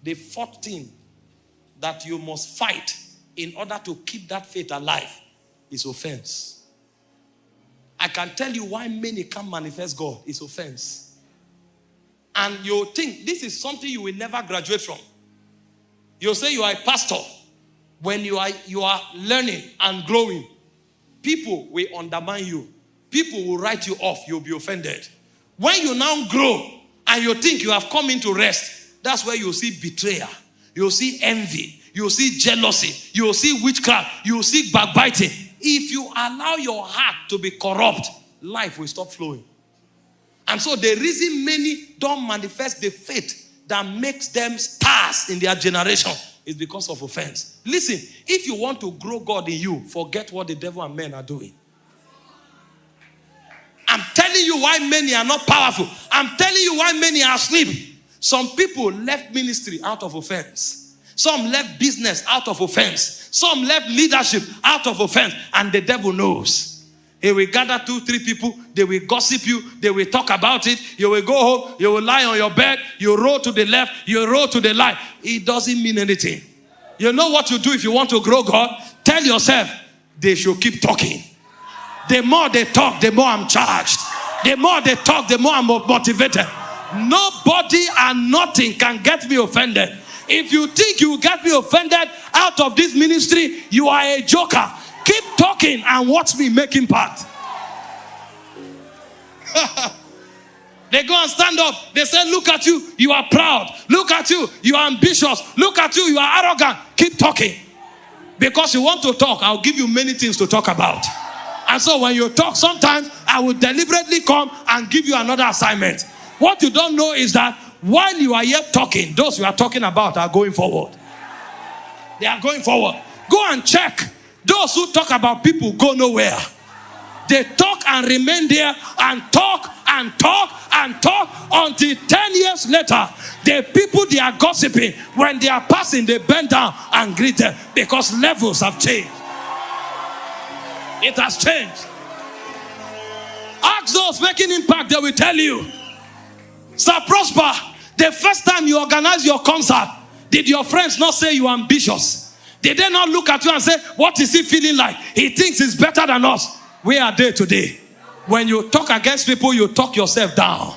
The fourth thing that you must fight in order to keep that faith alive is offense. I can tell you why many can't manifest God is offense. And you think this is something you will never graduate from. You say you are a pastor. When you are learning and growing, people will undermine you. People will write you off. You'll be offended. When you now grow and you think you have come into rest, that's where you'll see betrayal. You'll see envy. You'll see jealousy. You'll see witchcraft. You'll see backbiting. If you allow your heart to be corrupt, life will stop flowing. And so the reason many don't manifest the faith that makes them stars in their generation is because of offense. Listen, if you want to grow God in you, forget what the devil and men are doing. I'm telling you why many are not powerful. I'm telling you why many are asleep. Some people left ministry out of offense. Some left business out of offense. Some left leadership out of offense. And the devil knows. He will gather 2-3 people. They will gossip you. They will talk about it. You will go home. You will lie on your bed. You roll to the left. You roll to the right. It doesn't mean anything. You know what you do if you want to grow God? Tell yourself, they should keep talking. The more they talk, the more I'm charged. The more they talk, the more I'm motivated. Nobody and nothing can get me offended. If you think you will get me offended out of this ministry, you are a joker. Keep talking and watch me make impact. They go and stand up. They say, look at you, you are proud. Look at you, you are ambitious. Look at you, you are arrogant. Keep talking. Because you want to talk, I'll give you many things to talk about. And so when you talk, sometimes I will deliberately come and give you another assignment. What you don't know is that while you are yet talking, those you are talking about are going forward. They are going forward. Go and check. Those who talk about people go nowhere. They talk and remain there and talk and talk and talk until 10 years later, the people they are gossiping, when they are passing, they bend down and greet them because levels have changed. It has changed. Ask those making impact, they will tell you. Sir Prosper, the first time you organized your concert, did your friends not say you are ambitious? Did they not look at you and say, what is he feeling like? He thinks he's better than us. Where are they today? When you talk against people, you talk yourself down.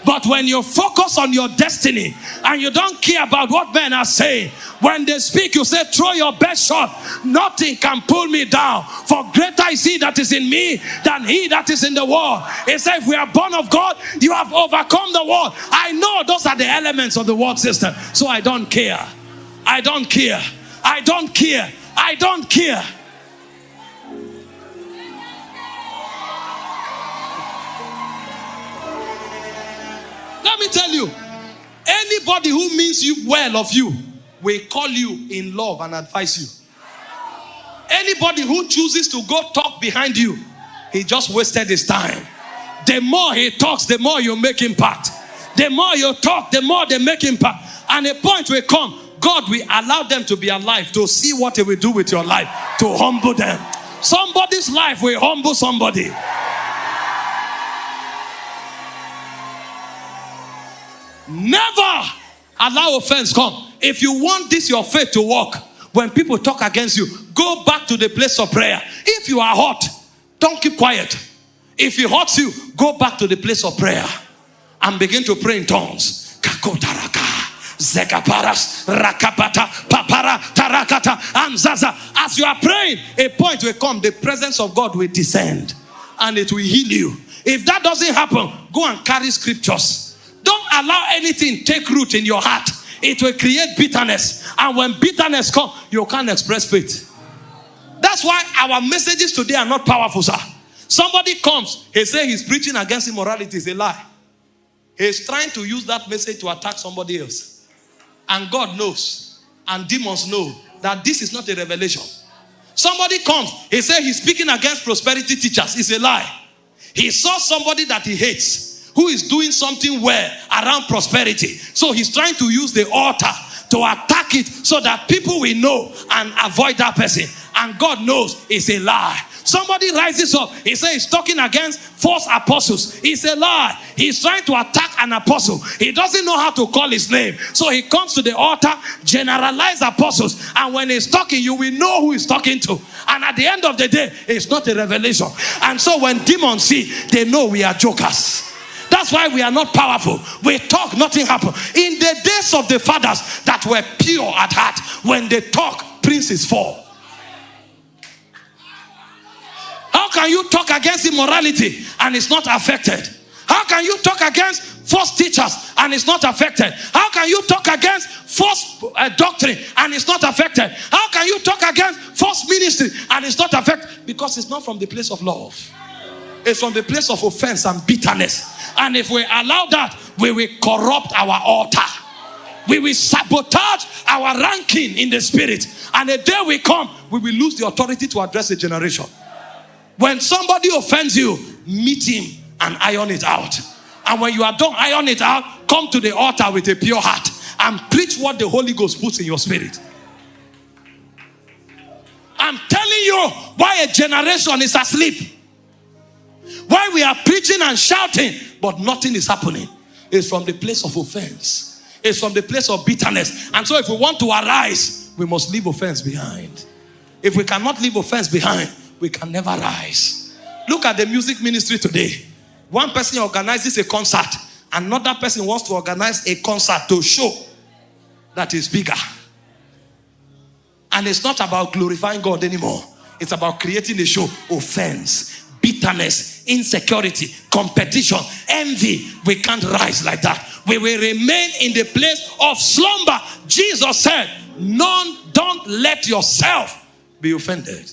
But when you focus on your destiny and you don't care about what men are saying, when they speak, you say, throw your best shot. Nothing can pull me down. For greater is he that is in me than he that is in the world. It says, if we are born of God, you have overcome the world. I know those are the elements of the world system. So I don't care. I don't care. I don't care. I don't care. Let me tell you, anybody who means you well of you will call you in love and advise you. Anybody who chooses to go talk behind you, he just wasted his time. The more he talks, the more you make impact. The more you talk, the more they make impact. And a point will come, God will allow them to be alive to see what he will do with your life, to humble them. Somebody's life will humble somebody. Never allow offense come. If you want this your faith to work, when people talk against you, go back to the place of prayer. If you are hot, don't keep quiet. If it hurts you, go back to the place of prayer and begin to pray in tongues. Zekaparas, Rakapata, Papara, Tarakata, Amzaza. As you are praying, a point will come, the presence of God will descend and it will heal you. If that doesn't happen, go and carry scriptures. Don't allow anything take root in your heart. It will create bitterness. And when bitterness comes, you can't express faith. That's why our messages today are not powerful, sir. Somebody comes, he says he's preaching against immorality. It's a lie. He's trying to use that message to attack somebody else. And God knows, and demons know, that this is not a revelation. Somebody comes, he says he's speaking against prosperity teachers. It's a lie. He saw somebody that he hates, who is doing something well around prosperity. So he's trying to use the altar to attack it so that people will know and avoid that person. And God knows it's a lie. Somebody rises up. He says he's talking against false apostles. It's a lie. He's trying to attack an apostle. He doesn't know how to call his name. So he comes to the altar, generalize apostles. And when he's talking, you will know who he's talking to. And at the end of the day, it's not a revelation. And so when demons see, they know we are jokers. That's why we are not powerful. We talk, nothing happens. In the days of the fathers that were pure at heart, when they talk, princes fall. How can you talk against immorality and it's not affected? How can you talk against false teachers and it's not affected? How can you talk against false doctrine and it's not affected? How can you talk against false ministry and it's not affected? Because it's not from the place of love. It's from the place of offense and bitterness. And if we allow that, we will corrupt our altar. We will sabotage our ranking in the spirit. And the day we come, we will lose the authority to address a generation. When somebody offends you, meet him and iron it out. And when you are done, iron it out, come to the altar with a pure heart and preach what the Holy Ghost puts in your spirit. I'm telling you why a generation is asleep. Why we are preaching and shouting, but nothing is happening. It's from the place of offense. It's from the place of bitterness. And so if we want to arise, we must leave offense behind. If we cannot leave offense behind, we can never rise. Look at the music ministry today. One person organizes a concert. Another person wants to organize a concert to show that is bigger. And it's not about glorifying God anymore. It's about creating a show. Offense, bitterness, insecurity, competition, envy. We can't rise like that. We will remain in the place of slumber. Jesus said, don't let yourself be offended.